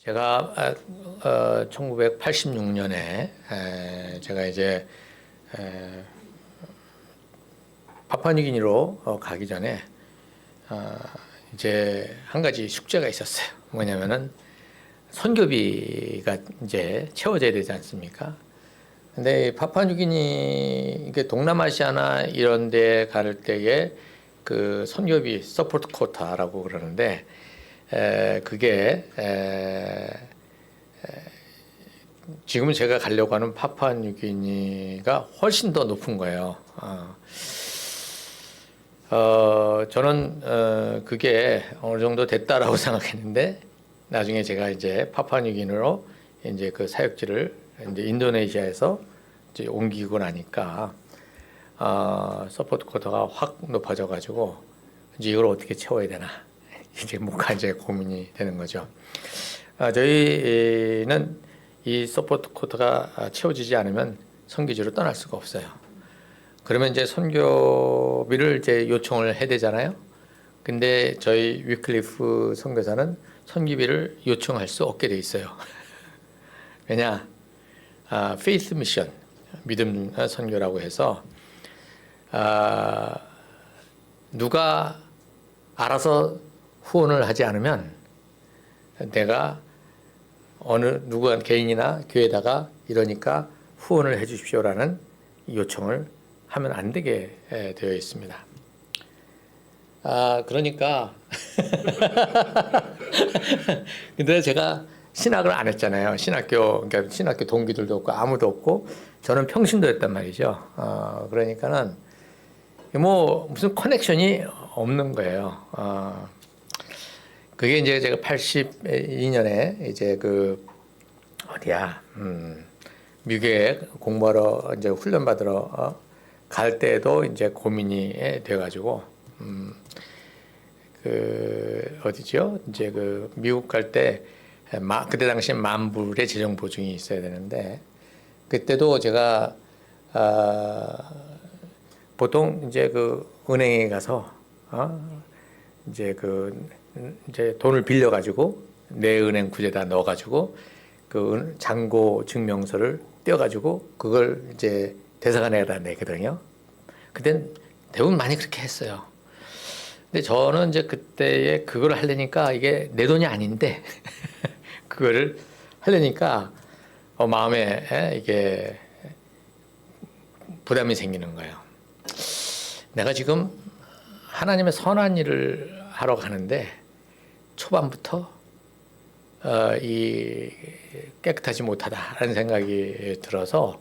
제가 1986년에 제가 이제 파푸아뉴기니로 가기 전에 이제 한 가지 숙제가 있었어요. 뭐냐면은 선교비가 이제 채워져야 되지 않습니까? 근데 파푸아뉴기니 이게 동남아시아나 이런 데 갈 때에 그 선교비 서포트 쿼타라고 그러는데 그게 지금 제가 가려고 하는 파푸아뉴기니가 훨씬 더 높은 거예요. 저는 그게 어느 정도 됐다라고 생각했는데 나중에 제가 이제 파푸아뉴기니로 이제 그 사역지를 이제 인도네시아에서 이제 옮기고 나니까 서포트 쿼터가 확 높아져 가지고 이제 이걸 어떻게 채워야 되나 이제 뭔가 이제 고민이 되는 거죠. 저희는 이 서포트 쿼터가 채워지지 않으면 선교지로 떠날 수가 없어요. 그러면 이제 선교비를 이제 요청을 해야 되잖아요. 근데 저희 위클리프 선교사는 선교비를 요청할 수 없게 돼 있어요. 왜냐? 페이스 미션, 믿음 선교라고 해서 누가 알아서 후원을 하지 않으면 내가 어느 누구 개인이나 교회에다가 이러니까 후원을 해 주십시오라는 요청을 하면 안 되게 되어 있습니다. 그러니까 근데 제가 신학을 안 했잖아요. 그러니까 신학교 동기들도 없고 아무도 없고 저는 평신도였단 말이죠. 그러니까는 뭐 무슨 커넥션이 없는 거예요. 그게 이제 제가 82년에 이제 그 어디야 미국에 공부하러 이제 훈련 받으러 갈 때도 이제 고민이 돼가지고 그 어디죠? 이제 그 미국 갈 때 그때 당시에 $10,000의 재정 보증이 있어야 되는데 그때도 제가 보통 이제 그 은행에 가서 이제 돈을 빌려 가지고 내 은행 구제에다 넣어 가지고 그 잔고 증명서를 떼어 가지고 그걸 이제 대사관에다 내거든요. 그땐 대부분 많이 그렇게 했어요. 근데 저는 이제 그때에 그걸 하려니까 이게 내 돈이 아닌데 그거를 하려니까 마음에 이게 부담이 생기는 거예요. 내가 지금 하나님의 선한 일을 하러 가는데 초반부터 이 깨끗하지 못하다라는 생각이 들어서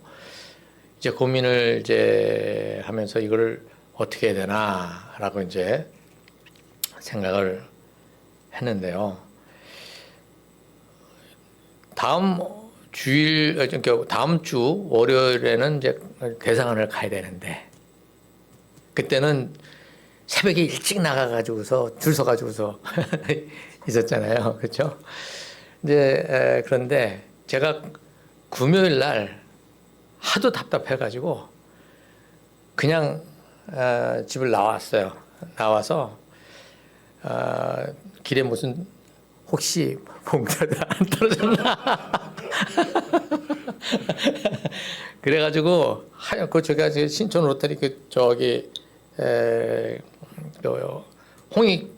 이제 고민을 이제 하면서 이걸 어떻게 해야 되나라고 이제 생각을 했는데요. 다음 주 월요일에는 이제 대사관을 가야 되는데 그때는 새벽에 일찍 나가가지고서 줄 서가지고서 있었잖아요, 그렇죠? 이제 그런데 제가 금요일 날 하도 답답해가지고 그냥 집을 나왔어요. 나와서 길에 무슨 혹시 봉투가 안 떨어졌나? 그래가지고 하얗고 제가 신촌 로터리 저기 홍익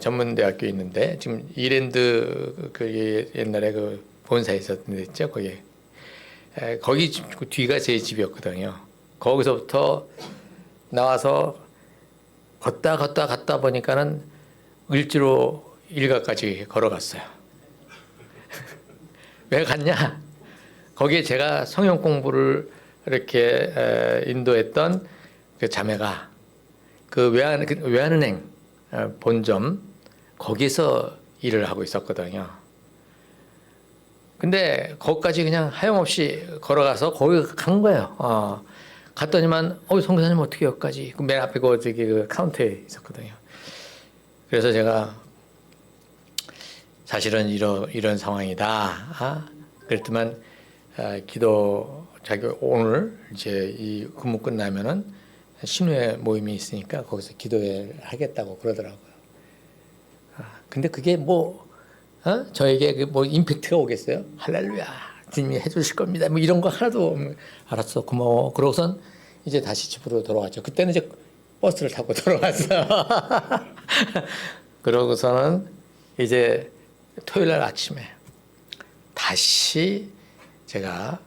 전문대학교 있는데 지금 이랜드 그 옛날에 그 본사 있었는데 있죠 거기 거기 뒤가 제 집이었거든요. 거기서부터 나와서 갔다 보니까는 을지로 일가까지 걸어갔어요. 왜 갔냐? 거기에 제가 성경 공부를 이렇게 인도했던 그 자매가 그 외환은행 본점 거기서 일을 하고 있었거든요. 근데 거기까지 그냥 하염없이 걸어가서 거기 간 거예요. 갔더니만 선교사님 어떻게 여기까지 그 맨 앞에 그 카운터에 있었거든요. 그래서 제가 사실은 이런 상황이다. 그랬더만 자기 오늘 이제 이 근무 끝나면은 신우회 모임이 있으니까 거기서 기도회 하겠다고 그러더라고요. 근데 그게 뭐 저에게 그 뭐 임팩트가 오겠어요? 할렐루야, 주님이 해주실 겁니다. 뭐 이런 거 하나도 알았어, 고마워. 그러고선 이제 다시 집으로 돌아왔죠. 그때는 이제 버스를 타고 돌아왔어요. 그러고서는 이제 토요일 날 아침에 다시 제가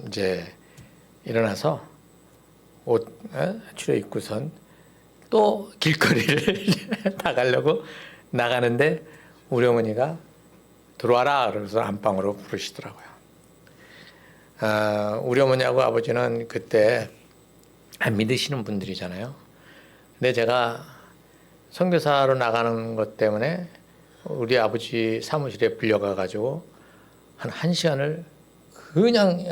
이제 일어나서 옷 추려 입고선 또 길거리를 나가려고 나가는데 우리 어머니가 들어와라 그러면서 안방으로 부르시더라고요. 우리 어머니하고 아버지는 그때 안 믿으시는 분들이잖아요. 근데 제가 선교사로 나가는 것 때문에 우리 아버지 사무실에 불려가 가지고 한 1시간을 그냥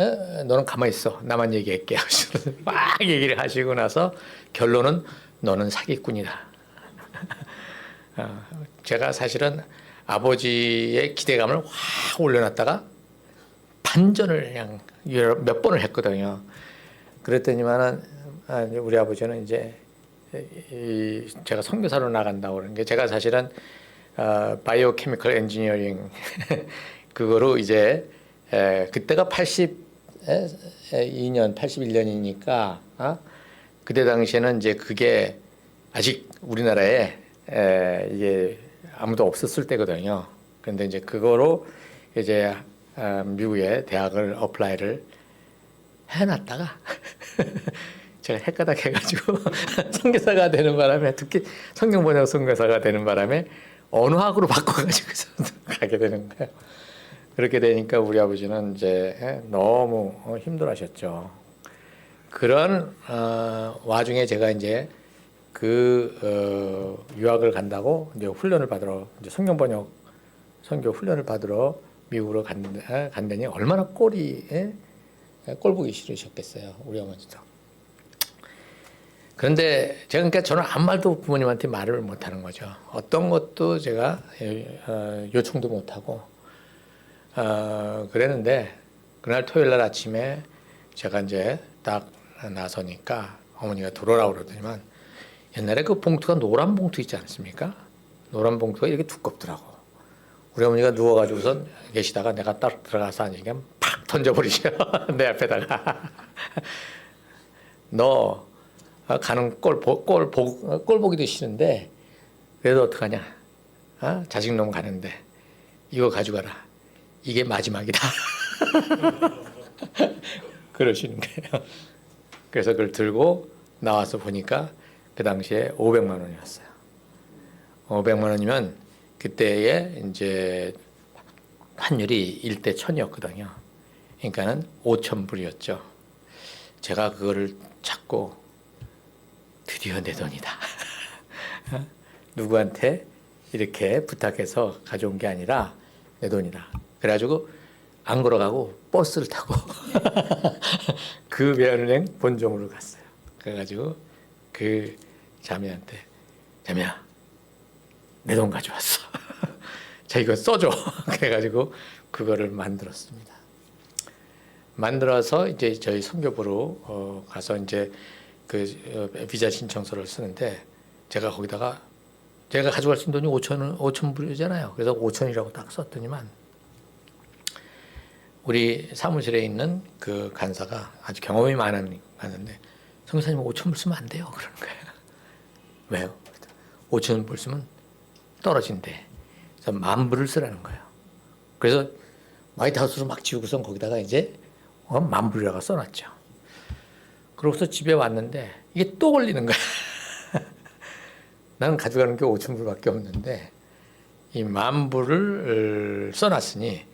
너는 가만히 있어, 나만 얘기할게 하시면서 막 얘기를 하시고 나서 결론은 너는 사기꾼이다. 제가 사실은 아버지의 기대감을 확 올려놨다가 반전을 그냥 몇 번을 했거든요. 그랬더니만은 우리 아버지는 이제 제가 선교사로 나간다고 그러는 게, 제가 사실은 바이오케미컬 엔지니어링 그거로 이제 그때가 82년, 81년이니까 그때 당시에는 이제 그게 아직 우리나라에 이게 아무도 없었을 때거든요. 그런데 이제 그거로 이제 미국의 대학을 어플라이를 해놨다가 제가 헷가닥 해가지고 선교사가 되는 바람에, 특히 성경 번역 선교사가 되는 바람에 언어학으로 바꿔가지고 가게 되는 거예요. 그렇게 되니까 우리 아버지는 이제 너무 힘들어하셨죠. 그런 와중에 제가 이제 유학을 간다고 이제 훈련을 받으러, 이제 성경 번역 선교 훈련을 받으러 미국으로 간다니 얼마나 꼴 보기 싫으셨겠어요, 우리 어머니도. 그런데 제가, 그러니까 저는 아무 말도 부모님한테 말을 못하는 거죠. 어떤 것도 제가 요청도 못하고 그랬는데, 그날 토요일 날 아침에 제가 이제 딱 나서니까 어머니가 들어오라고 그러더니만, 옛날에 그 봉투가 노란 봉투 있지 않습니까? 노란 봉투가 이렇게 두껍더라고. 우리 어머니가 누워가지고선 계시다가 내가 딱 들어가서 하니까 팍 던져버리셔. 내 앞에다가. 너 가는 꼴 보기도 싫은데 그래도 어떡하냐? 자식놈 가는데 이거 가져가라. 이게 마지막이다. 그러시는 거예요. 그래서 그걸 들고 나와서 보니까 그 당시에 500만 원이었어요. 500만 원이면 그때의 이제 환율이 1대 1000이었거든요. 그러니까는 5,000불이었죠. 제가 그거를 찾고 드디어 내 돈이다. 누구한테 이렇게 부탁해서 가져온 게 아니라 내 돈이다. 그래가지고 안 걸어가고 버스를 타고 그 매연은행 본점으로 갔어요. 그래가지고 그 자매한테, 자매야, 내 돈 가져왔어. 자, 이거 써줘. 그래가지고 그거를 만들었습니다. 만들어서 이제 저희 선교부로 가서 이제 그 비자 신청서를 쓰는데, 제가 거기다가 제가 가져갈 수 있는 돈이 5,000불이잖아요. 그래서 5,000이라고 딱 썼더니만 우리 사무실에 있는 그 간사가 아주 경험이 많은데, 선교사님 5,000불 쓰면 안 돼요. 그러는 거예요. 왜요? 5,000불 쓰면 떨어진대. 그래서 10,000불을 쓰라는 거예요. 그래서 화이트하우스로 막 지우고선 거기다가 이제 10,000불이라고 써놨죠. 그러고서 집에 왔는데 이게 또 걸리는 거야. 나는 가져가는 게 5,000불밖에 없는데 이 10,000불을 써놨으니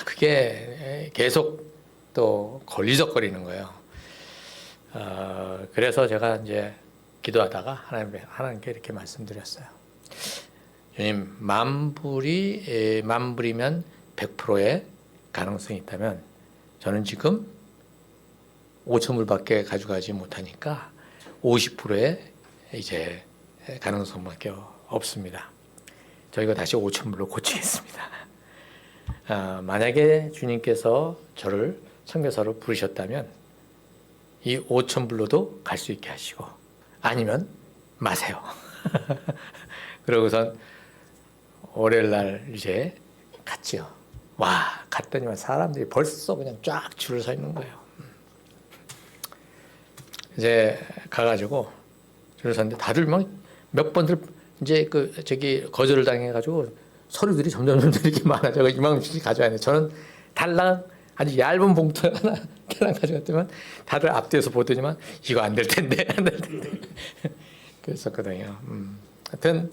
그게 계속 또 걸리적거리는 거예요. 그래서 제가 이제 기도하다가 하나님께 이렇게 말씀드렸어요. 주님, 10,000불이면 100%의 가능성이 있다면 저는 지금 5,000불밖에 가져가지 못하니까 50%의 이제 가능성밖에 없습니다. 저희가 다시 5,000불로 고치겠습니다. 만약에 주님께서 저를 선교사로 부르셨다면 이 5,000불로도 갈 수 있게 하시고, 아니면 마세요. 그러고선 월요일 날 이제 갔죠. 와, 갔더니만 사람들이 벌써 그냥 쫙 줄을 서 있는 거예요. 이제 가가지고 줄을 섰는데 다들 막 몇 번들 이제 거절을 당해가지고 서류들이 점점 이렇게 많아져. 이만큼씩 가져야 돼. 저는 달랑 아주 얇은 봉투 하나 달랑 가져갔더만 다들 앞뒤에서 보더니만 이거 안 될 텐데 안 될 텐데 그랬었거든요. 하여튼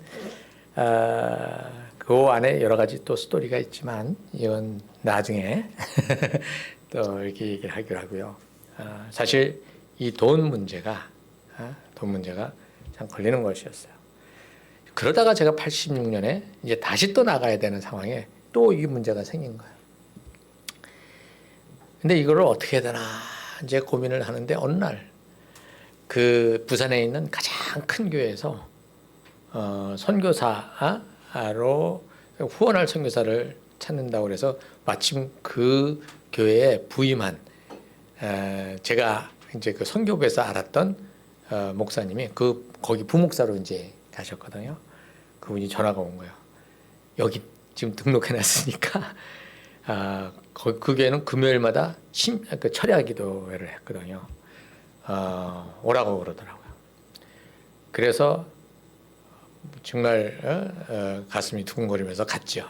그 안에 여러 가지 또 스토리가 있지만 이건 나중에 또 이렇게 얘기를 하기로 하고요. 사실 이 돈 문제가 참 걸리는 것이었어요. 그러다가 제가 86년에 이제 다시 또 나가야 되는 상황에 또 이 문제가 생긴 거예요. 근데 이거를 어떻게 해야 되나 이제 고민을 하는데 어느 날 그 부산에 있는 가장 큰 교회에서 선교사로 후원할 선교사를 찾는다고 그래서 마침 그 교회에 부임한 제가 이제 그 선교부에서 알았던 목사님이 거기 부목사로 이제 가셨거든요. 그분이 전화가 온 거예요. 여기 지금 등록해놨으니까 그 교회는 금요일마다 철야 기도회를 했거든요. 오라고 그러더라고요. 그래서 정말 가슴이 두근거리면서 갔죠.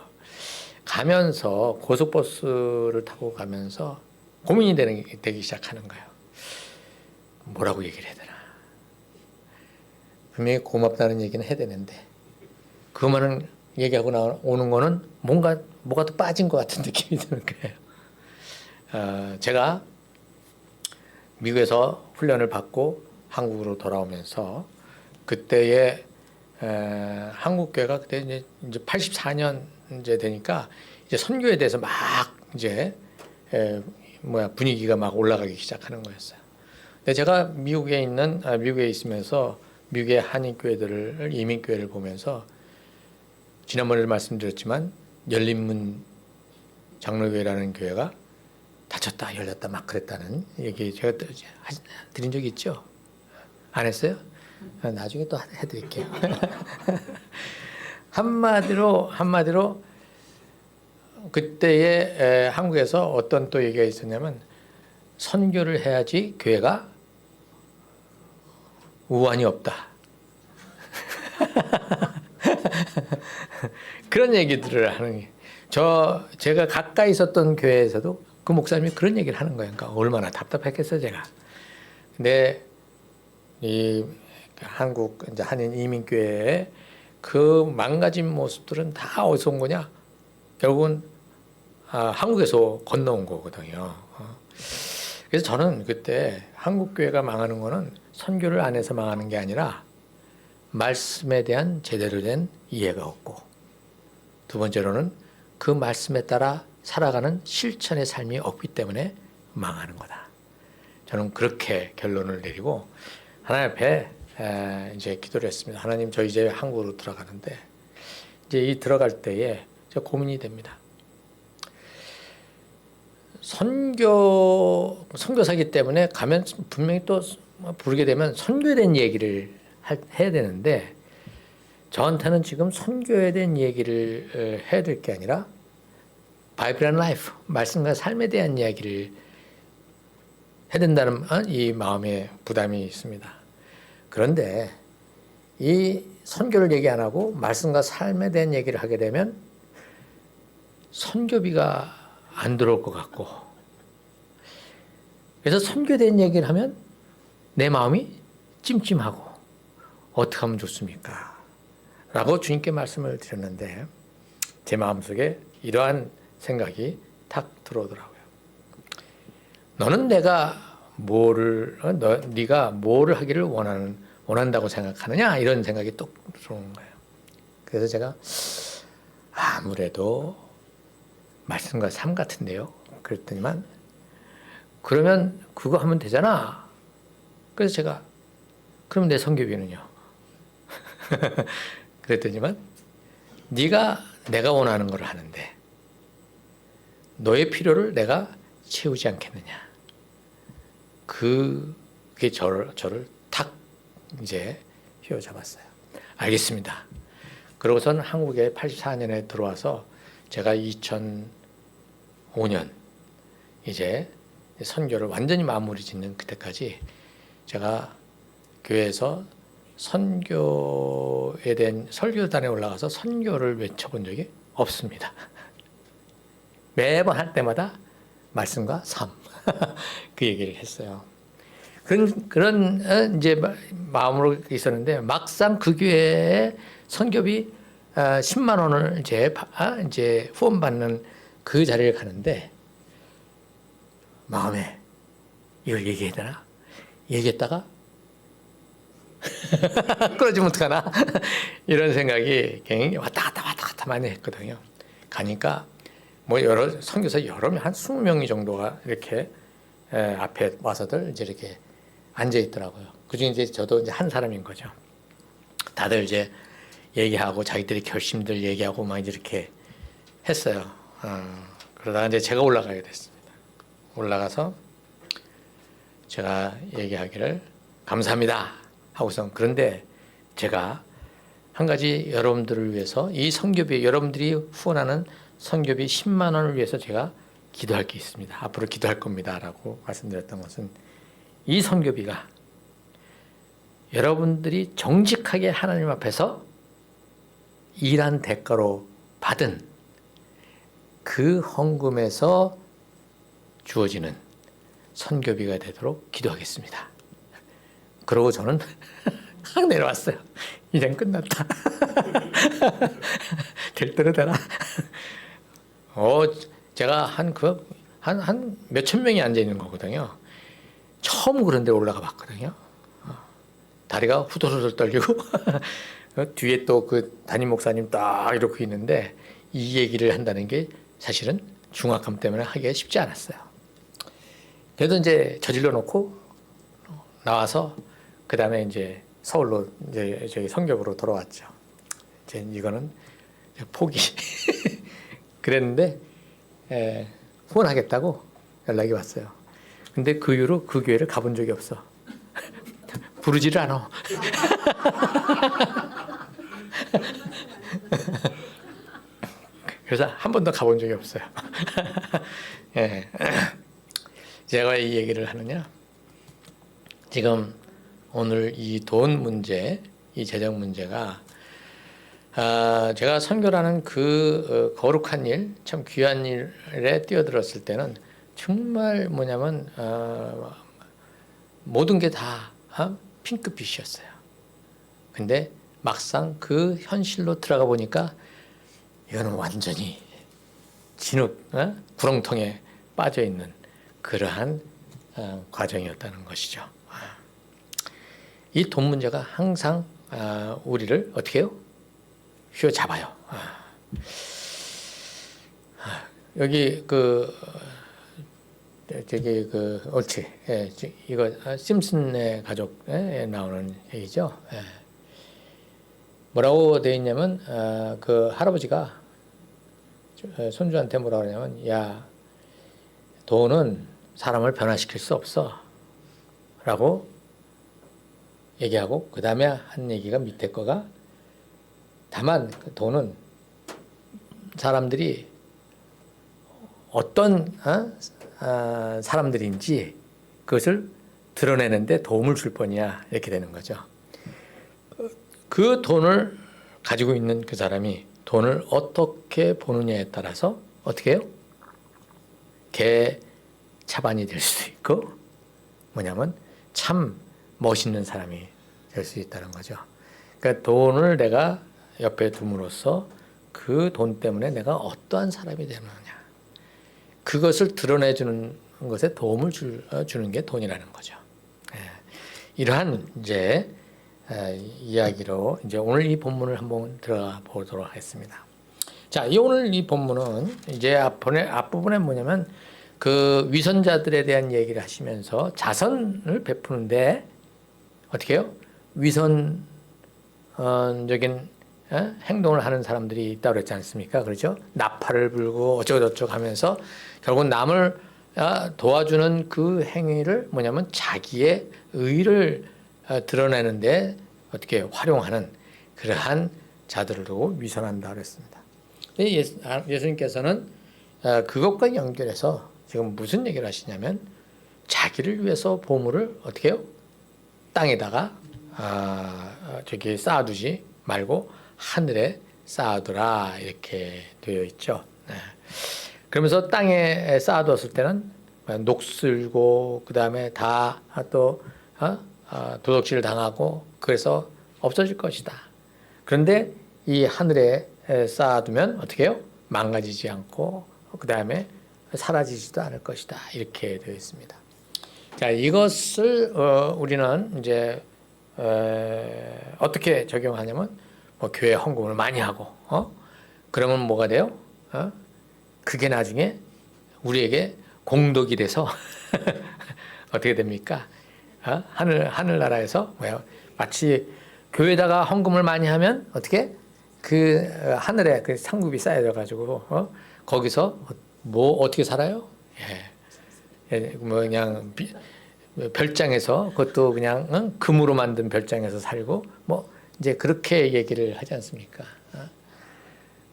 가면서 고속버스를 타고 가면서 고민이 되기 시작하는 거예요. 뭐라고 얘기를 해야 되나. 분명히 고맙다는 얘기는 해야 되는데 그만한 얘기하고 오는 거는 뭐가 또 빠진 것 같은 느낌이 드는 거예요. 제가 미국에서 훈련을 받고 한국으로 돌아오면서 그때의 한국교회가 그때 이제 84년 이제 되니까 이제 선교에 대해서 막 이제 분위기가 막 올라가기 시작하는 거였어요. 근데 제가 미국에 있으면서 미국의 한인교회들을 이민교회를 보면서 지난번에도 말씀드렸지만 열린문 장로교회라는 교회가 닫혔다 열렸다 막 그랬다는 얘기 제가 드린 적이 있죠? 안 했어요? 나중에 또 해드릴게요. 한마디로 그때의 한국에서 어떤 또 얘기가 있었냐면 선교를 해야지 교회가 우환이 없다. 그런 얘기들을 하는 게 제가 가까이 있었던 교회에서도 그 목사님이 그런 얘기를 하는 거예요. 그러니까 얼마나 답답했겠어요, 제가. 근데 이 한국 이제 한인 이민교회의 그 망가진 모습들은 다 어디서 온 거냐? 결국은 한국에서 건너온 거거든요. 그래서 저는 그때 한국 교회가 망하는 거는 선교를 안 해서 망하는 게 아니라 말씀에 대한 제대로 된 이해가 없고 두 번째로는 그 말씀에 따라 살아가는 실천의 삶이 없기 때문에 망하는 거다. 저는 그렇게 결론을 내리고 하나님 앞에 이제 기도를 했습니다. 하나님, 저 이제 한국으로 들어가는데 이제 이 들어갈 때에 저 고민이 됩니다. 선교사기 때문에 가면 분명히 또 부르게 되면 선교에 대한 얘기를 해야 되는데 저한테는 지금 선교에 대한 얘기를 해야 될 게 아니라 바이블 앤 라이프, 말씀과 삶에 대한 이야기를 해야 된다는 이 마음의 부담이 있습니다. 그런데 이 선교를 얘기 안 하고 말씀과 삶에 대한 얘기를 하게 되면 선교비가 안 들어올 것 같고 그래서 선교에 대한 얘기를 하면 내 마음이 찜찜하고 어떻게 하면 좋습니까? 라고 주님께 말씀을 드렸는데 제 마음속에 이러한 생각이 탁 들어오더라고요. 너는 네가 뭐를 하기를 원한다고 생각하느냐? 이런 생각이 또 들어오는 거예요. 그래서 제가 아무래도 말씀과 삶 같은데요. 그랬더니만 그러면 그거 하면 되잖아. 그래서 제가 그럼 내 선교비는요? 그랬더니만 내가 원하는 걸 하는데 너의 필요를 내가 채우지 않겠느냐. 그게 저를 탁 이제 휘어잡았어요. 알겠습니다. 그러고선 한국에 84년에 들어와서 제가 2005년 이제 선교를 완전히 마무리 짓는 그때까지 제가 교회에서 선교에 대한 설교단에 올라가서 선교를 외쳐본 적이 없습니다. 매번 할 때마다 말씀과 삶 그 얘기를 했어요. 그런 이제 마음으로 있었는데 막상 그 교회에 선교비 10만 원을 이제 후원받는 그 자리를 가는데 마음에 이걸 얘기해야 되나? 얘기했다가 끌어주면 어떡하나? 이런 생각이 굉장히 왔다 갔다 많이 했거든요. 가니까 뭐 여러 선교사 여러 명, 한 20명이 정도가 이렇게 앞에 와서들 이제 이렇게 앉아 있더라고요. 그중에 이제 저도 이제 한 사람인 거죠. 다들 이제 얘기하고 자기들의 결심들 얘기하고 막 이제 이렇게 했어요. 그러다가 이제 제가 올라가게 됐습니다. 올라가서 제가 얘기하기를 감사합니다 하고서 그런데 제가 한 가지 여러분들을 위해서 이 선교비 여러분들이 후원하는 선교비 10만 원을 위해서 제가 기도할 게 있습니다. 앞으로 기도할 겁니다 라고 말씀드렸던 것은 이 선교비가 여러분들이 정직하게 하나님 앞에서 일한 대가로 받은 그 헌금에서 주어지는 선교비가 되도록 기도하겠습니다. 그러고 저는 확 내려왔어요. 이젠 끝났다. 될 대로 되라. 제가 한 몇천 명이 앉아 있는 거거든요. 처음 그런 데 올라가 봤거든요. 다리가 후들후들 떨리고 뒤에 또 그 담임 목사님 딱 이렇게 있는데 이 얘기를 한다는 게 사실은 중압감 때문에 하기가 쉽지 않았어요. 그래도 이제 저질러 놓고 나와서 그 다음에 이제 서울로 이제 저희 성교부로 돌아왔죠. 이제 이거는 포기. 그랬는데 후원하겠다고 연락이 왔어요. 근데 그 이후로 그 교회를 가본 적이 없어. 부르지를 않아. 그래서 한 번도 가본 적이 없어요. 예. 제가 이 얘기를 하느냐? 지금 오늘 이 돈 문제, 이 재정 문제가 제가 선교라는 그 거룩한 일, 참 귀한 일에 뛰어들었을 때는 정말 뭐냐면 모든 게 다 핑크빛이었어요. 근데 막상 그 현실로 들어가 보니까 이거는 완전히 진흙, 구렁텅에 빠져 있는 그러한 과정이었다는 것이죠. 이 돈 문제가 항상 우리를 어떻게 해요? 휘어잡아요. 여기 옳지. 예, 이거 심슨의 가족에 나오는 얘기죠. 예. 뭐라고 되어 있냐면 그 할아버지가 손주한테 뭐라고 하냐면 야, 돈은 사람을 변화시킬 수 없어 라고 얘기하고 그 다음에 한 얘기가 밑에 거가 다만 그 돈은 사람들이 어떤 사람들인지 그것을 드러내는데 도움을 줄 뿐이야 이렇게 되는 거죠. 그 돈을 가지고 있는 그 사람이 돈을 어떻게 보느냐에 따라서 어떻게 해요? 개 차반이 될 수도 있고 뭐냐면 참 멋있는 사람이 될 수 있다는 거죠. 그러니까 돈을 내가 옆에 둠으로써 그 돈 때문에 내가 어떠한 사람이 되느냐 그것을 드러내주는 것에 도움을 주는 게 돈이라는 거죠. 예. 이러한 이제 이야기로 이제 오늘 이 본문을 한번 들어가 보도록 하겠습니다. 자, 오늘 이 본문은 이제 앞부분에 뭐냐면 그 위선자들에 대한 얘기를 하시면서 자선을 베푸는데 어떻게 해요? 위선적인 행동을 하는 사람들이 있다고 그랬지 않습니까? 그렇죠? 나팔을 불고 어쩌고저쩌고 하면서 결국 남을 도와주는 그 행위를 뭐냐면 자기의 의를 드러내는데 어떻게 활용하는 그러한 자들을 두고 위선한다 그랬습니다. 예수님께서는 그것과 연결해서 지금 무슨 얘기를 하시냐면 자기를 위해서 보물을 어떻게 해요? 땅에다가 저기 쌓아두지 말고 하늘에 쌓아두라 이렇게 되어 있죠. 네. 그러면서 땅에 쌓아두었을 때는 녹슬고 그 다음에 다 또 도둑질 당하고 그래서 없어질 것이다. 그런데 이 하늘에 쌓아두면 어떻게 해요? 망가지지 않고 그 다음에 사라지지도 않을 것이다. 이렇게 되어 있습니다. 자, 이것을 우리는 이제 어떻게 적용하냐면 뭐 교회 헌금을 많이 하고 그러면 뭐가 돼요? 그게 나중에 우리에게 공덕이 돼서 어떻게 됩니까? 하늘나라에서 뭐야? 마치 교회에다가 헌금을 많이 하면 어떻게 그 하늘에 그 상급이 쌓여져 가지고 거기서 뭐 어떻게 살아요? 뭐 그냥 별장에서 그것도 그냥 금으로 만든 별장에서 살고 뭐 이제 그렇게 얘기를 하지 않습니까?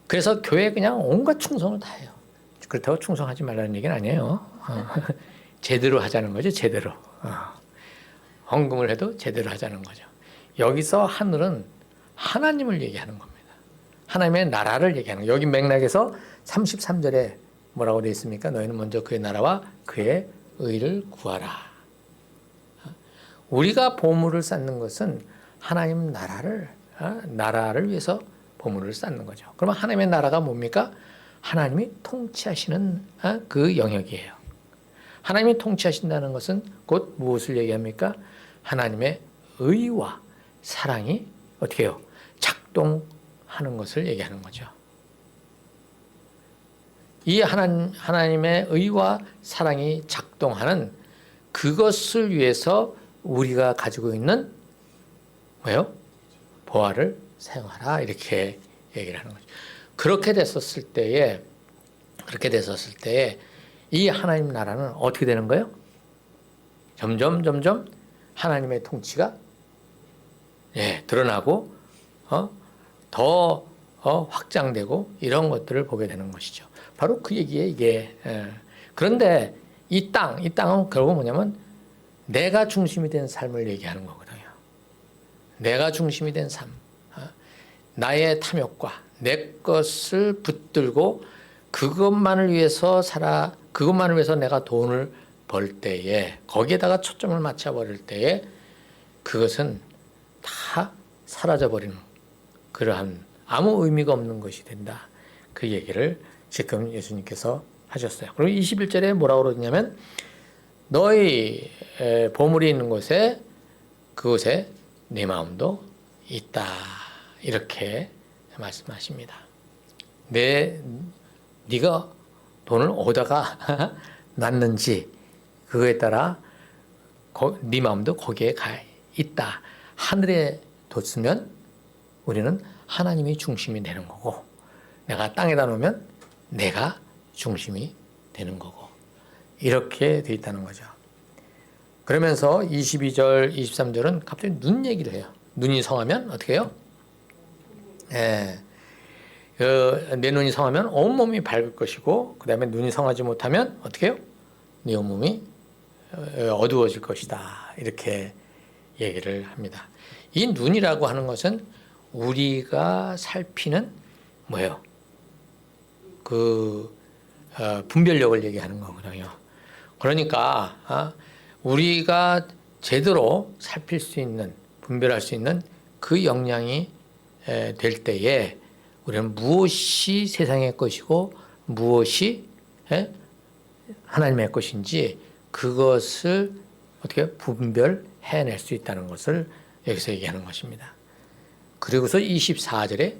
그래서 교회 그냥 온갖 충성을 다 해요. 그렇다고 충성하지 말라는 얘기는 아니에요. 제대로 하자는 거죠. 제대로. 헌금을 해도 제대로 하자는 거죠. 여기서 하늘은 하나님을 얘기하는 겁니다. 하나님의 나라를 얘기하는 거예요. 여기 맥락에서 33절에 뭐라고 되어 있습니까? 너희는 먼저 그의 나라와 그의 의를 구하라. 우리가 보물을 쌓는 것은 하나님 나라를 위해서 보물을 쌓는 거죠. 그러면 하나님의 나라가 뭡니까? 하나님이 통치하시는 그 영역이에요. 하나님이 통치하신다는 것은 곧 무엇을 얘기합니까? 하나님의 의와 사랑이 어떻게 해요? 작동하는 것을 얘기하는 거죠. 이 하나님의 의와 사랑이 작동하는 그것을 위해서 우리가 가지고 있는 뭐예요? 보화를 사용하라 이렇게 얘기를 하는 거죠. 그렇게 됐었을 때에 이 하나님 나라는 어떻게 되는 거예요? 점점 하나님의 통치가 드러나고 더 확장되고 이런 것들을 보게 되는 것이죠. 바로 그 얘기에 이게. 그런데 이 땅은 결국 뭐냐면 내가 중심이 된 삶을 얘기하는 거거든요. 내가 중심이 된 삶. 나의 탐욕과 내 것을 붙들고 그것만을 위해서 내가 돈을 벌 때에 거기에다가 초점을 맞춰버릴 때에 그것은 다 사라져버리는 그러한 아무 의미가 없는 것이 된다. 그 얘기를 지금 예수님께서 하셨어요. 그리고 21절에 뭐라고 그러냐면 너희 보물이 있는 곳에 그곳에 네 마음도 있다. 이렇게 말씀하십니다. 네가 돈을 어디다가 놨는지 그거에 따라 네 마음도 거기에 가 있다. 하늘에 뒀으면 우리는 하나님이 중심이 되는 거고 내가 땅에다 놓으면 내가 중심이 되는 거고 이렇게 돼 있다는 거죠. 그러면서 22절, 23절은 갑자기 눈 얘기를 해요. 눈이 성하면 어떻게 해요? 내 눈이 성하면 온몸이 밝을 것이고 그 다음에 눈이 성하지 못하면 어떻게 해요? 네 온몸이 어두워질 것이다. 이렇게 얘기를 합니다. 이 눈이라고 하는 것은 우리가 살피는 뭐예요? 분별력을 얘기하는 거거든요. 그러니까 우리가 제대로 살필 수 있는, 분별할 수 있는 그 역량이 될 때에 우리는 무엇이 세상의 것이고 무엇이 하나님의 것인지 그것을 어떻게 분별해낼 수 있다는 것을 여기서 얘기하는 것입니다. 그리고서 24절에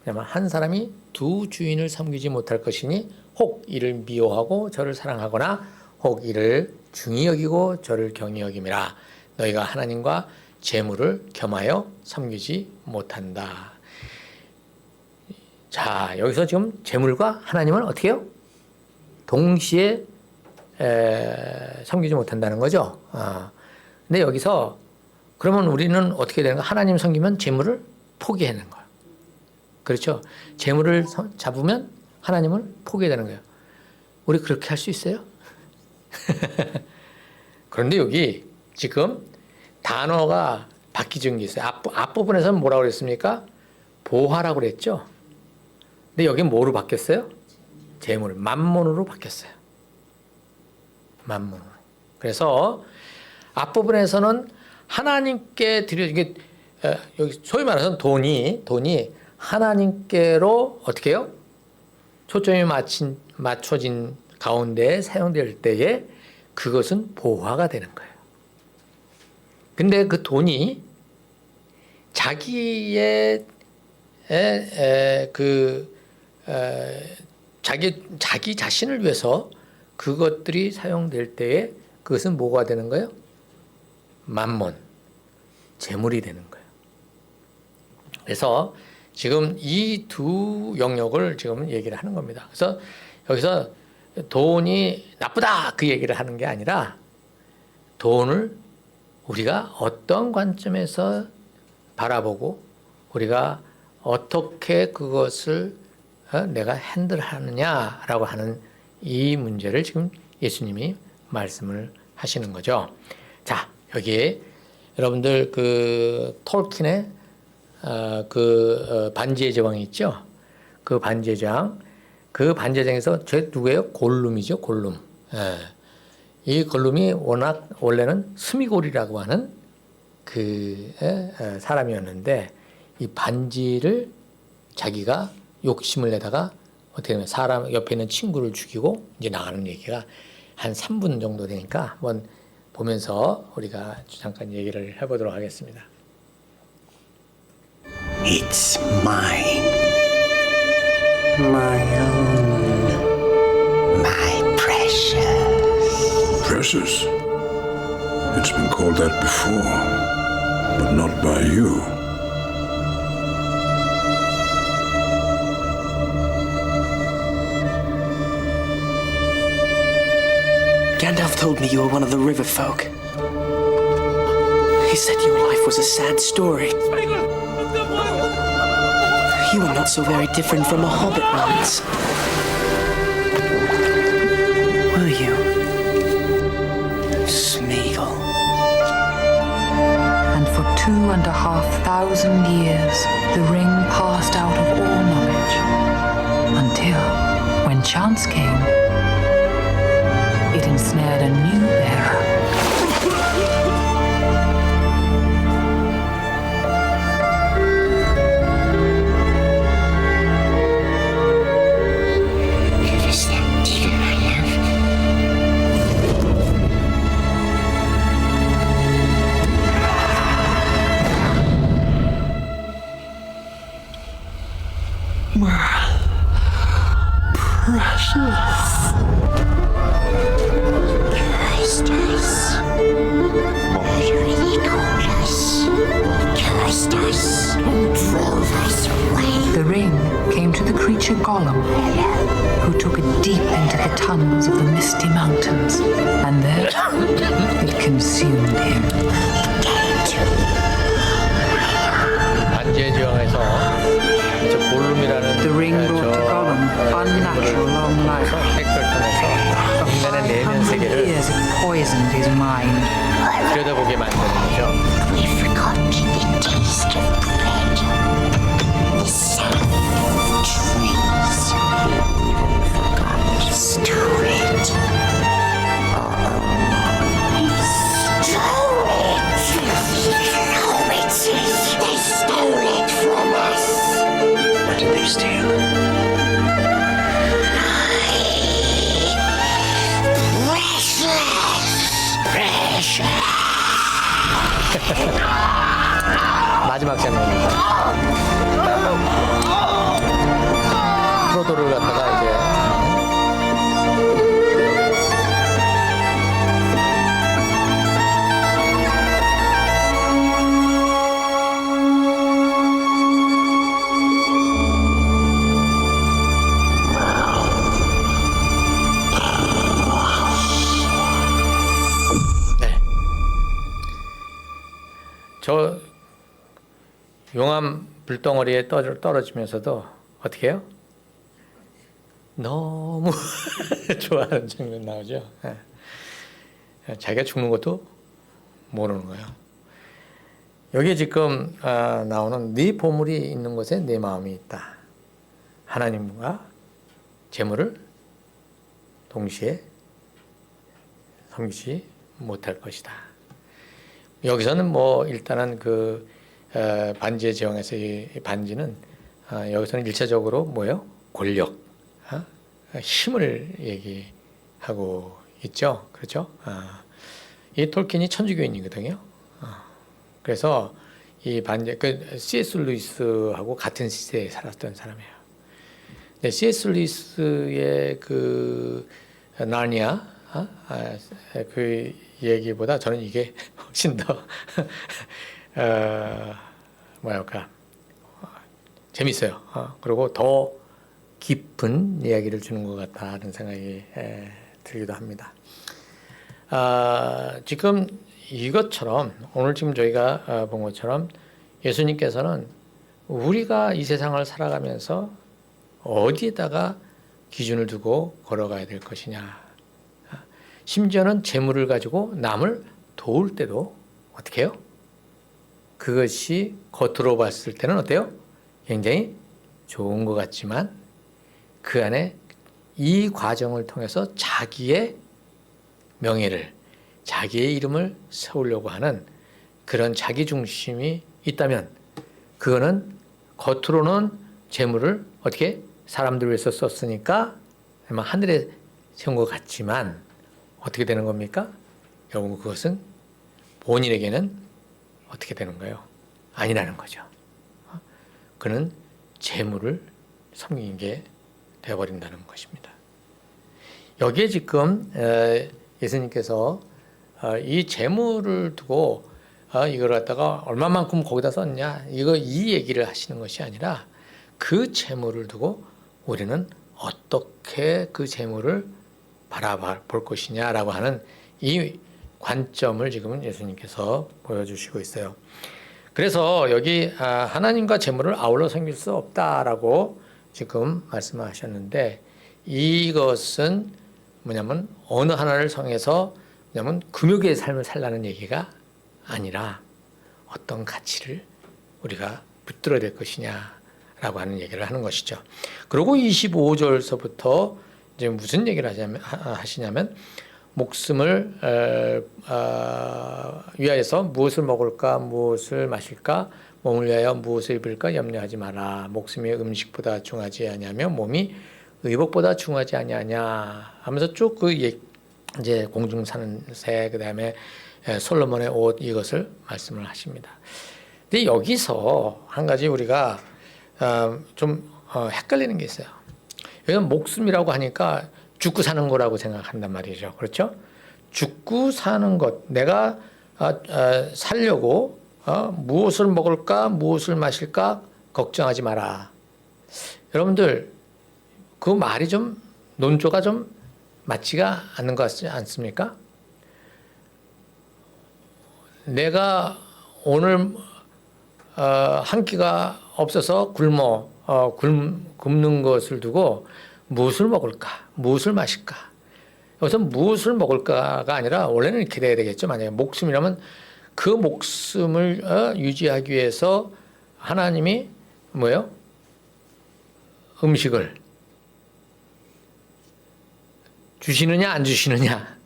한 사람이 두 주인을 섬기지 못할 것이니 혹 이를 미워하고 저를 사랑하거나 혹 이를 중히 여기고 저를 경히 여김이라. 너희가 하나님과 재물을 겸하여 섬기지 못한다. 자, 여기서 지금 재물과 하나님을 어떻게 해요? 동시에 섬기지 못한다는 거죠. 근데 여기서 그러면 우리는 어떻게 되는가? 하나님 섬기면 재물을 포기하는 거예요. 그렇죠? 재물을 잡으면 하나님을 포기되는 거예요. 우리 그렇게 할 수 있어요? 그런데 여기 지금 단어가 바뀌는 게 있어요. 앞부분에서는 뭐라고 그랬습니까? 보화라고 그랬죠? 근데 여기 뭐로 바뀌었어요? 재물, 만몬으로 바뀌었어요. 만몬으로. 그래서 앞부분에서는 하나님께 이게 여기 소위 말해서 돈이 하나님께로 어떻게 해요? 초점이 맞춰진 가운데 사용될 때에 그것은 보화가 되는 거예요. 근데 그 돈이 자기의 자기 자신을 위해서 그것들이 사용될 때에 그것은 뭐가 되는 거예요? 만몬, 재물이 되는 거예요. 그래서 지금 이 두 영역을 지금 얘기를 하는 겁니다. 그래서 여기서 돈이 나쁘다 그 얘기를 하는 게 아니라 돈을 우리가 어떤 관점에서 바라보고 우리가 어떻게 그것을 내가 핸들하느냐라고 하는 이 문제를 지금 예수님이 말씀을 하시는 거죠. 자, 여기 여러분들 그 톨킨의 반지의 제왕이 있죠. 그 반지의 제왕에서 저 누구예요? 골룸이죠. 골룸. 예. 이 골룸이 원래는 스미골이라고 하는 그 사람이었는데 이 반지를 자기가 욕심을 내다가 어떻게 보면 사람 옆에 있는 친구를 죽이고 이제 나가는 얘기가 한 3분 정도 되니까 한번 보면서 우리가 잠깐 얘기를 해보도록 하겠습니다. It's mine. My own. My precious. Precious? It's been called that before, but not by you. Gandalf told me you were one of the river folk. He said your life was a sad story. You are not so very different from a hobbit once. Were you? Smeagol. And for 2,500 years, the ring passed out of all knowledge. Until, when chance came, it ensnared a new bearer. Is that dear I have? Precious. Cursed us. Literally called us. Cursed us. And drove us away. The ring came to the creature Gollum, who took it deep into the tunnels of the misty mountains, and there it consumed him. 반지의 제왕에서 저 골룸이라는 The ring brought to Gollum unnatural long life. 획을 통해서 For 인간의 내면 500 세계를 years it poisoned his mind. 들여다보게 만드는 거죠. We forgot the taste of bread. The sound of trees. We even forgot to store it. Stole it! They stole it from us. What did they steal? Precious! 마지막 장면입니다. 프로도를 갖다가 이제 저 용암 불덩어리에 떨어지면서도 어떻게 해요? 너무 좋아하는 장면 나오죠. 자기가 죽는 것도 모르는 거예요. 여기에 지금 나오는 네 보물이 있는 곳에 내 마음이 있다. 하나님과 재물을 동시에 섬기지 못할 것이다. 여기서는 뭐 일단은 그 반지의 제왕에서 이 반지는 여기서는 일차적으로 뭐예요? 권력, 힘을 얘기하고 있죠. 그렇죠? 이 톨킨이 천주교인이거든요. 그래서 이 반지, 그 C.S. 루이스하고 같은 시대에 살았던 사람이에요. 근데 C.S. 루이스의 그 나르니아 그 얘기보다 저는 이게 훨씬 더 뭐랄까 재밌어요. 그리고 더 깊은 이야기를 주는 것 같다는 생각이 들기도 합니다. 지금 이것처럼 오늘 지금 저희가 본 것처럼 예수님께서는 우리가 이 세상을 살아가면서 어디에다가 기준을 두고 걸어가야 될 것이냐. 심지어는 재물을 가지고 남을 도울 때도 어떻게 해요? 그것이 겉으로 봤을 때는 어때요? 굉장히 좋은 것 같지만 그 안에 이 과정을 통해서 자기의 명예를, 자기의 이름을 세우려고 하는 그런 자기 중심이 있다면 그거는 겉으로는 재물을 어떻게 사람들을 위해서 썼으니까 아마 하늘에 세운 것 같지만 어떻게 되는 겁니까? 여러분 그것은 본인에게는 어떻게 되는 거예요? 아니라는 거죠. 그는 재물을 섬긴 게 되어버린다는 것입니다. 여기에 지금 예수님께서 이 재물을 두고 이걸 갖다가 얼마만큼 거기다 썼냐 이 얘기를 하시는 것이 아니라 그 재물을 두고 우리는 어떻게 그 재물을 바라볼 것이냐라고 하는 이 관점을 지금 예수님께서 보여주시고 있어요. 그래서 여기 하나님과 재물을 아울러 섬길 수 없다라고 지금 말씀하셨는데 이것은 뭐냐면 어느 하나를 성해서 뭐냐면 금욕의 삶을 살라는 얘기가 아니라 어떤 가치를 우리가 붙들어야 될 것이냐라고 하는 얘기를 하는 것이죠. 그리고 25절서부터 이제 무슨 얘기를 하시냐면 목숨을 위하여서 무엇을 먹을까 무엇을 마실까 몸을 위하여 무엇을 입을까 염려하지 마라. 목숨이 음식보다 중하지 아니하며 몸이 의복보다 중하지 아니하냐 하면서 쭉 그 이제 공중 사는 새 그다음에 솔로몬의 옷 이것을 말씀을 하십니다. 근데 여기서 한 가지 우리가 좀 헷갈리는 게 있어요. 여기는 목숨이라고 하니까 죽고 사는 거라고 생각한단 말이죠. 그렇죠? 죽고 사는 것, 내가 살려고 무엇을 먹을까, 무엇을 마실까 걱정하지 마라. 여러분들 그 말이 좀 논조가 좀 맞지가 않는 것 같지 않습니까? 내가 오늘 한 끼가 없어서 굶는 것을 두고 무엇을 먹을까? 무엇을 마실까? 여기서 무엇을 먹을까가 아니라 원래는 이렇게 돼야 되겠죠. 만약에 목숨이라면 그 목숨을 유지하기 위해서 하나님이 뭐예요? 음식을 주시느냐 안 주시느냐?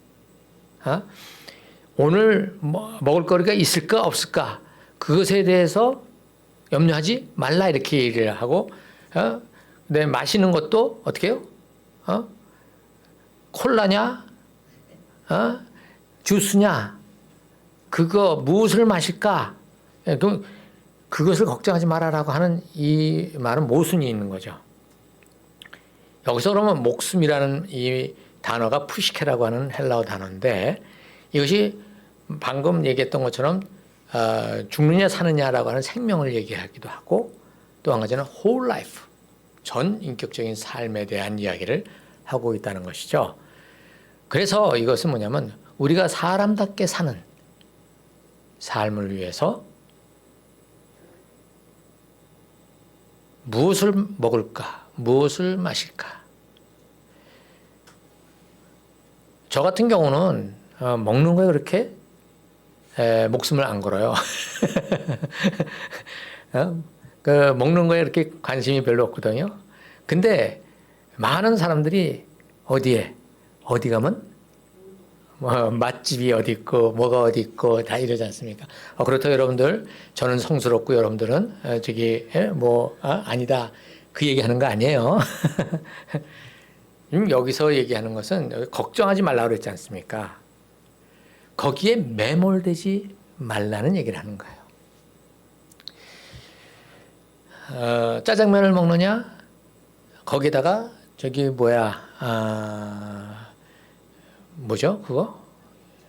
오늘 먹을 거리가 있을까 없을까? 그것에 대해서 염려하지 말라 이렇게 얘기를 하고 네, 마시는 것도 어떻게 해요? 콜라냐? 주스냐? 그거 무엇을 마실까? 그것을 걱정하지 말아라고 하는 이 말은 모순이 있는 거죠. 여기서 그러면 목숨이라는 이 단어가 푸시케라고 하는 헬라어 단어인데 이것이 방금 얘기했던 것처럼 죽느냐 사느냐라고 하는 생명을 얘기하기도 하고 또 한 가지는 whole life, 전 인격적인 삶에 대한 이야기를 하고 있다는 것이죠. 그래서 이것은 뭐냐면 우리가 사람답게 사는 삶을 위해서 무엇을 먹을까? 무엇을 마실까? 저 같은 경우는 먹는 거에 그렇게 목숨을 안 걸어요. 그 먹는 거에 이렇게 관심이 별로 없거든요. 근데 많은 사람들이 어디 가면 뭐 맛집이 어디 있고 뭐가 어디 있고 다 이러지 않습니까? 그렇다고 여러분들 저는 성스럽고 여러분들은 아니다 그 얘기하는 거 아니에요. 여기서 얘기하는 것은 걱정하지 말라고 그랬지 않습니까? 거기에 매몰되지 말라는 얘기를 하는 거예요. 짜장면을 먹느냐? 거기다가 뭐죠? 그거?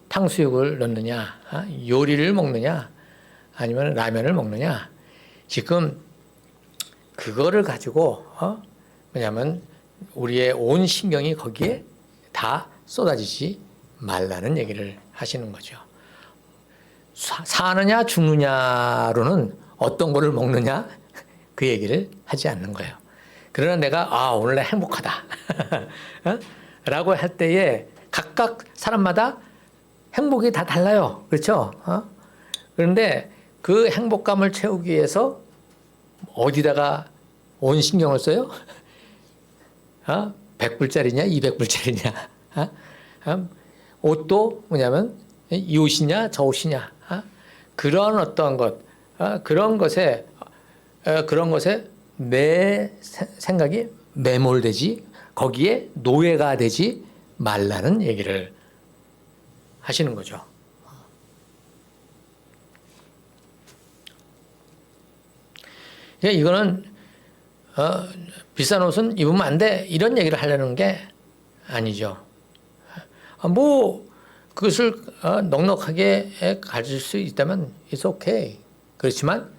탕수육을 넣느냐? 요리를 먹느냐? 아니면 라면을 먹느냐? 지금 그거를 가지고 왜냐하면 우리의 온 신경이 거기에 다 쏟아지지 말라는 얘기를 하시는 거죠. 사느냐 죽느냐로는 어떤 거를 먹느냐 그 얘기를 하지 않는 거예요. 그러나 내가 오늘 나 행복하다 라고 할 때에 각각 사람마다 행복이 다 달라요. 그렇죠? 그런데 그 행복감을 채우기 위해서 어디다가 온 신경을 써요? 100불짜리냐 200불짜리냐 옷도 뭐냐면 이 옷이냐 저 옷이냐 그런 어떤 것 그런 것에 내 생각이 매몰되지 거기에 노예가 되지 말라는 얘기를 하시는 거죠. 이거는 비싼 옷은 입으면 안 돼 이런 얘기를 하려는 게 아니죠. 그것을 넉넉하게 가질 수 있다면 it's okay. 그렇지만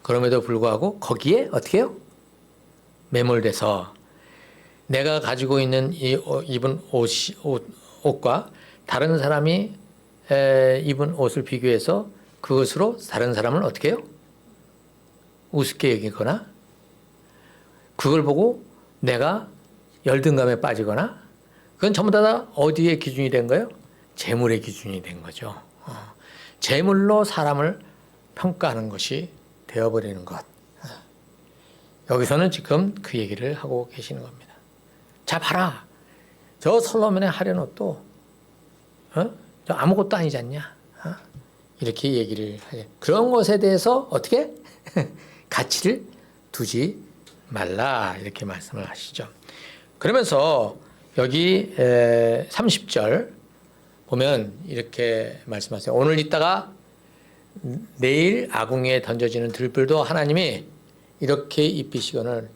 그럼에도 불구하고 거기에 어떻게 해요? 매몰돼서 내가 가지고 있는 입은 옷과 다른 사람이 입은 옷을 비교해서 그것으로 다른 사람을 어떻게 해요? 우습게 여기거나 그걸 보고 내가 열등감에 빠지거나 그건 전부 다 어디에 기준이 된 거예요? 재물의 기준이 된 거죠. 재물로 사람을 평가하는 것이 되어버리는 것. 여기서는 지금 그 얘기를 하고 계시는 겁니다. 자 봐라. 저 솔로몬의 하련 옷도 저 아무것도 아니지 않냐. 이렇게 얘기를 하죠. 그런 것에 대해서 어떻게 가치를 두지 말라 이렇게 말씀을 하시죠. 그러면서 여기 30절 보면 이렇게 말씀하세요. 오늘 있다가 내일 아궁이에 던져지는 들불도 하나님이 이렇게 입히시거늘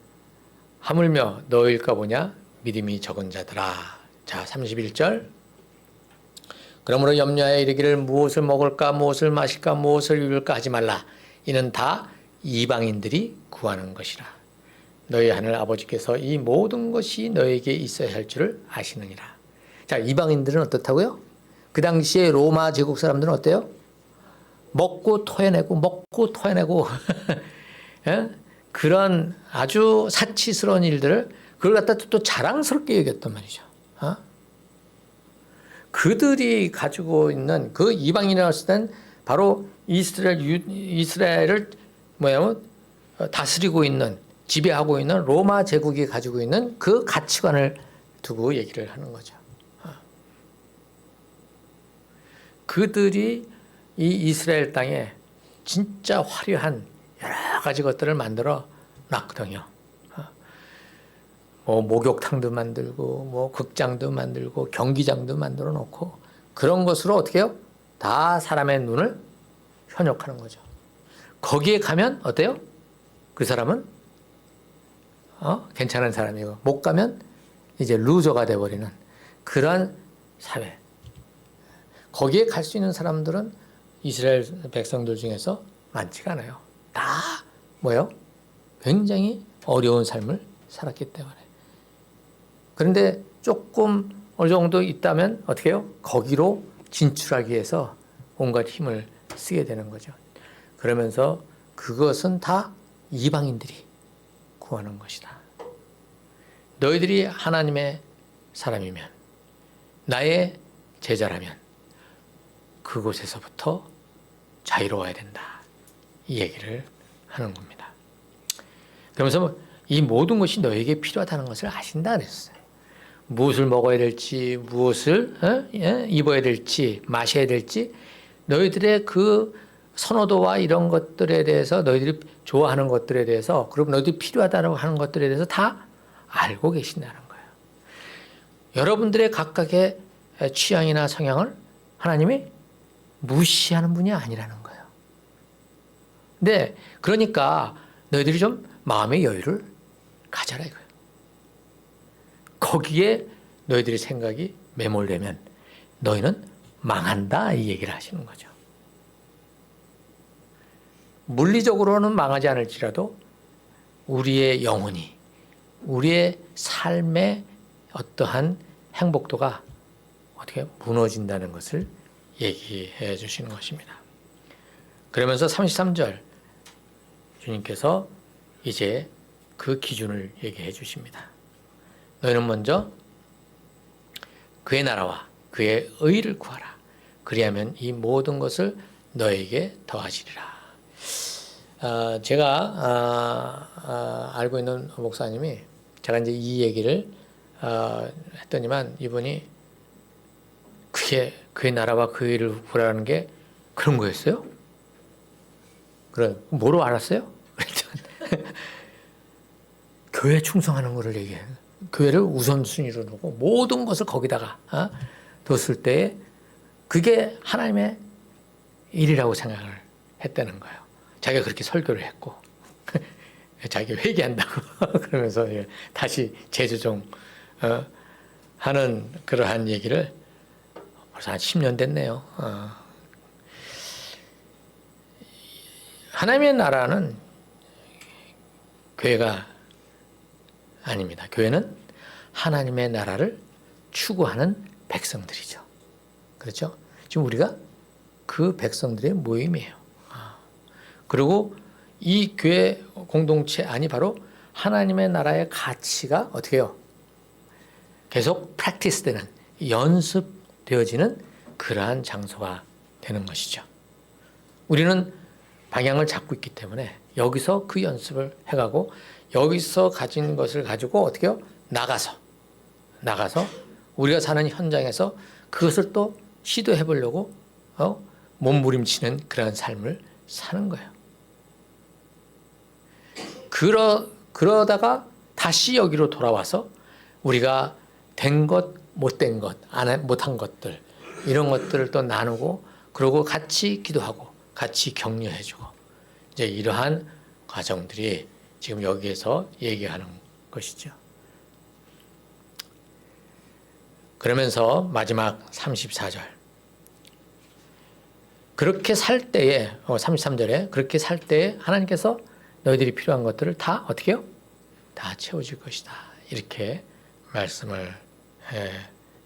하물며 너일까 보냐 믿음이 적은 자들아. 자 31절 그러므로 염려하여 이르기를 무엇을 먹을까 무엇을 마실까 무엇을 입을까 하지 말라. 이는 다 이방인들이 구하는 것이라. 너희 하늘 아버지께서 이 모든 것이 너에게 있어야 할 줄을 아시느니라. 자, 이방인들은 어떻다고요? 그 당시에 로마 제국 사람들은 어때요? 먹고 토해내고 그런 아주 사치스러운 일들을 그걸 갖다 또 자랑스럽게 여겼단 말이죠. 그들이 가지고 있는 그 이방인이라고 했을 땐 바로 이스라엘을 다스리고 있는 지배하고 있는 로마 제국이 가지고 있는 그 가치관을 두고 얘기를 하는 거죠. 그들이 이 이스라엘 땅에 진짜 화려한 여러 가지 것들을 만들어 놨거든요. 목욕탕도 만들고 극장도 만들고 경기장도 만들어 놓고 그런 것으로 어떻게 해요? 다 사람의 눈을 현혹하는 거죠. 거기에 가면 어때요? 그 사람은 괜찮은 사람이고 못 가면 이제 루저가 돼버리는 그런 사회. 거기에 갈 수 있는 사람들은 이스라엘 백성들 중에서 많지가 않아요. 다 뭐예요? 굉장히 어려운 삶을 살았기 때문에. 그런데 조금 어느 정도 있다면 어떻게 해요? 거기로 진출하기 위해서 온갖 힘을 쓰게 되는 거죠. 그러면서 그것은 다 이방인들이 구하는 것이다. 너희들이 하나님의 사람이면, 나의 제자라면 그곳에서부터 자유로워야 된다. 이 얘기를 하는 겁니다. 그러면서 이 모든 것이 너에게 필요하다는 것을 아신다 그랬어요. 무엇을 먹어야 될지, 무엇을 입어야 될지, 마셔야 될지, 너희들의 그 선호도와 이런 것들에 대해서, 너희들이 좋아하는 것들에 대해서, 그리고 너희들이 필요하다고 하는 것들에 대해서 다 알고 계신다는 거예요. 여러분들의 각각의 취향이나 성향을 하나님이 무시하는 분이 아니라는 거예요. 네, 그러니까 너희들이 좀 마음의 여유를 가져라 이거예요. 거기에 너희들의 생각이 매몰되면 너희는 망한다 이 얘기를 하시는 거죠. 물리적으로는 망하지 않을지라도 우리의 영혼이, 우리의 삶의 어떠한 행복도가 어떻게 무너진다는 것을 얘기해 주시는 것입니다. 그러면서 33절 주님께서 이제 그 기준을 얘기해 주십니다. 너희는 먼저 그의 나라와 그의 의를 구하라. 그리하면 이 모든 것을 너에게 더하시리라. 제가 알고 있는 목사님이 제가 이제 이 얘기를 했더니만 이분이 그의 나라와 그 의를 구하라는 게 그런 거였어요? 그래, 뭐로 알았어요? 교회 충성하는 거를 얘기해요. 교회를 우선순위로 두고 모든 것을 거기다가 뒀을 때 그게 하나님의 일이라고 생각을 했다는 거예요. 자기가 그렇게 설교를 했고 자기가 회개한다고 그러면서 다시 재조정 하는 그러한 얘기를 벌써 한 10년 됐네요. 하나님의 나라는 교회가 아닙니다. 교회는 하나님의 나라를 추구하는 백성들이죠. 그렇죠? 지금 우리가 그 백성들의 모임이에요. 그리고 이 교회 공동체 안이 바로 하나님의 나라의 가치가 어떻게 해요? 계속 프랙티스 되는, 연습되어지는 그러한 장소가 되는 것이죠. 우리는 방향을 잡고 있기 때문에 여기서 그 연습을 해가고 여기서 가진 것을 가지고 어떻게 해요? 나가서 우리가 사는 현장에서 그것을 또 시도해 보려고 몸부림치는 그런 삶을 사는 거예요. 그러다가 다시 여기로 돌아와서 우리가 된 것, 못된 것, 못한 것들 이런 것들을 또 나누고 그러고 같이 기도하고 같이 격려해주고 이제 이러한 과정들이 지금 여기에서 얘기하는 것이죠. 그러면서 마지막 34절 그렇게 살 때에 33절에 그렇게 살 때에 하나님께서 너희들이 필요한 것들을 다 어떻게 해요? 다 채워줄 것이다. 이렇게 말씀을 해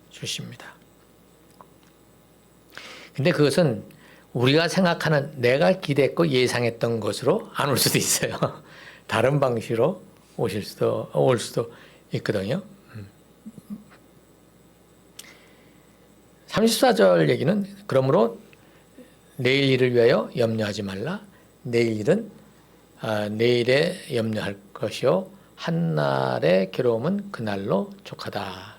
주십니다. 근데 그것은 우리가 생각하는 내가 기대했고 예상했던 것으로 안 올 수도 있어요. 다른 방식으로 올 수도 있거든요. 34절 얘기는 그러므로 내일 일을 위하여 염려하지 말라. 내일 일은 내일에 염려할 것이요 한날의 괴로움은 그날로 족하다.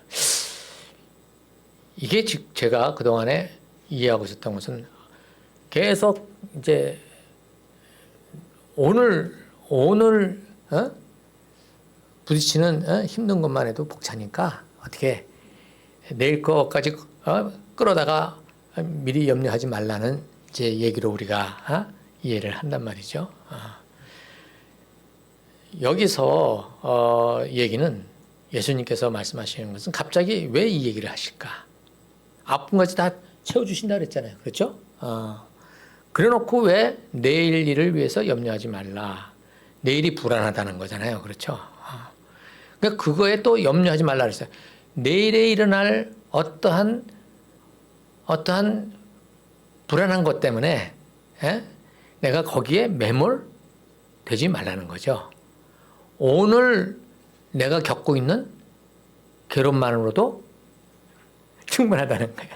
이게 즉 제가 그동안에 이해하고 있었던 것은 계속 이제 오늘 부딪히는 힘든 것만 해도 벅차니까 어떻게 내일 것까지 끌어다가 미리 염려하지 말라는 이제 얘기로 우리가 이해를 한단 말이죠. 여기서 얘기는 예수님께서 말씀하시는 것은 갑자기 왜 이 얘기를 하실까? 아픈 것이 다 채워주신다 그랬잖아요. 그렇죠? 그래놓고 왜 내일 일을 위해서 염려하지 말라. 내일이 불안하다는 거잖아요. 그렇죠? 그러니까 그거에 또 염려하지 말라 그랬어요. 내일에 일어날 어떠한 불안한 것 때문에 내가 거기에 매몰되지 말라는 거죠. 오늘 내가 겪고 있는 괴롭만으로도 충분하다는 거예요.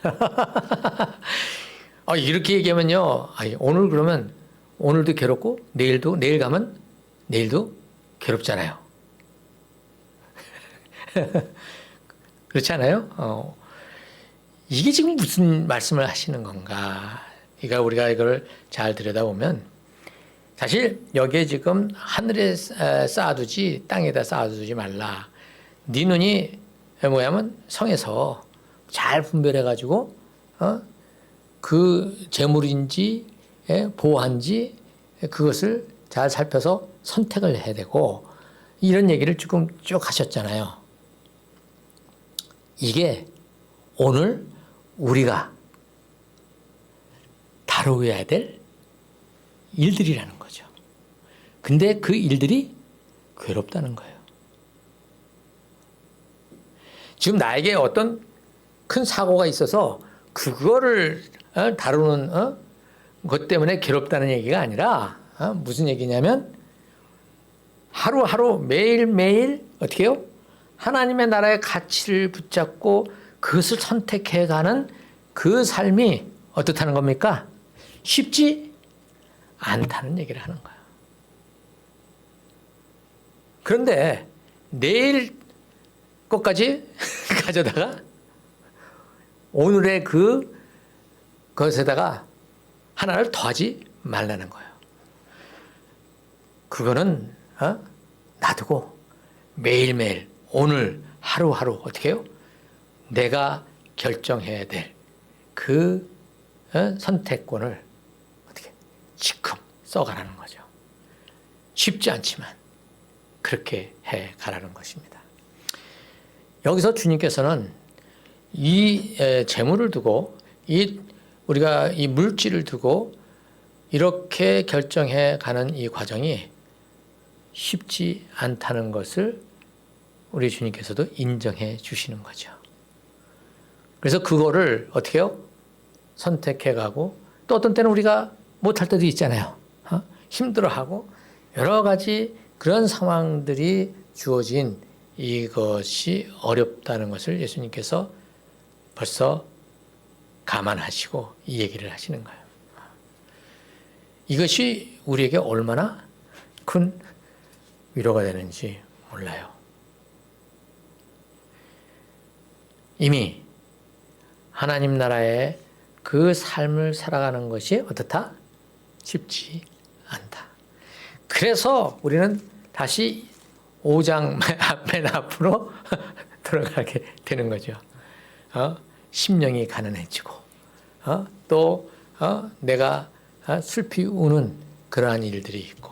이렇게 얘기하면요. 오늘 그러면 오늘도 괴롭고 내일 가면 내일도 괴롭잖아요. 그렇지 않아요? 이게 지금 무슨 말씀을 하시는 건가? 그러니까 우리가 이걸 잘 들여다보면 사실 여기에 지금 하늘에 쌓아두지 땅에다 쌓아두지 말라. 네 눈이 뭐냐면 성에서 잘 분별해가지고 그 재물인지 보호한지 그것을 잘 살펴서 선택을 해야 되고 이런 얘기를 지금 쭉 하셨잖아요. 이게 오늘 우리가 다루어야 될 일들이라는 거죠. 근데 그 일들이 괴롭다는 거예요. 지금 나에게 어떤 큰 사고가 있어서 그거를 다루는 것 때문에 괴롭다는 얘기가 아니라 무슨 얘기냐면 하루하루 매일매일 어떻게 해요? 하나님의 나라의 가치를 붙잡고 그것을 선택해가는 그 삶이 어떻다는 겁니까? 쉽지 않다는 얘기를 하는 거예요. 그런데 내일 것까지 가져다가 오늘의 그것에다가 하나를 더하지 말라는 거예요. 그거는 놔두고 매일매일 오늘 하루하루 어떻게 해요? 내가 결정해야 될 그 선택권을 어떻게 지금 써가라는 거죠. 쉽지 않지만 그렇게 해 가라는 것입니다. 여기서 주님께서는 이 재물을 두고 우리가 이 물질을 두고 이렇게 결정해 가는 이 과정이 쉽지 않다는 것을 우리 주님께서도 인정해 주시는 거죠. 그래서 그거를 어떻게 해요? 선택해 가고 또 어떤 때는 우리가 못할 때도 있잖아요. 힘들어하고 여러 가지 그런 상황들이 주어진 이것이 어렵다는 것을 예수님께서 벌써 감안하시고 이 얘기를 하시는 거예요. 이것이 우리에게 얼마나 큰 위로가 되는지 몰라요. 이미 하나님 나라의 그 삶을 살아가는 것이 어떻다? 쉽지 않다. 그래서 우리는 다시 5장 맨 앞으로 들어가게 되는 거죠. 심령이 가난해지고 또 내가 슬피 우는 그러한 일들이 있고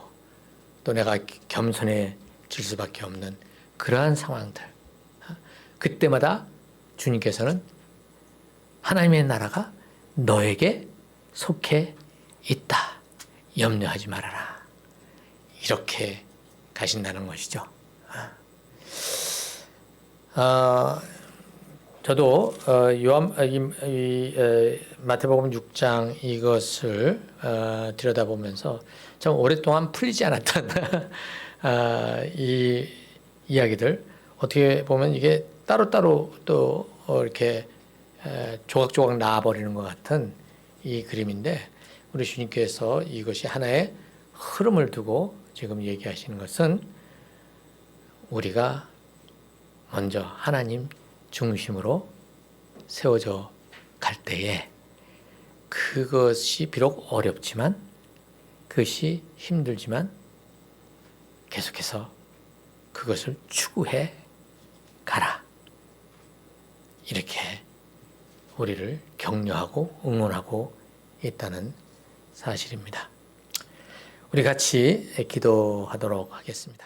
또 내가 겸손해질 수밖에 없는 그러한 상황들. 그때마다 주님께서는 하나님의 나라가 너에게 속해 있다. 염려하지 말아라. 이렇게 가신다는 것이죠. 저도 마태복음 6장 이것을 들여다보면서 참 오랫동안 풀리지 않았던 이 이야기들 어떻게 보면 이게 따로따로 또 이렇게 조각조각 나와버리는 것 같은 이 그림인데 우리 주님께서 이것이 하나의 흐름을 두고 지금 얘기하시는 것은 우리가 먼저 하나님 중심으로 세워져 갈 때에 그것이 비록 어렵지만 그것이 힘들지만 계속해서 그것을 추구해 가라. 이렇게 우리를 격려하고 응원하고 있다는 사실입니다. 우리 같이 기도하도록 하겠습니다.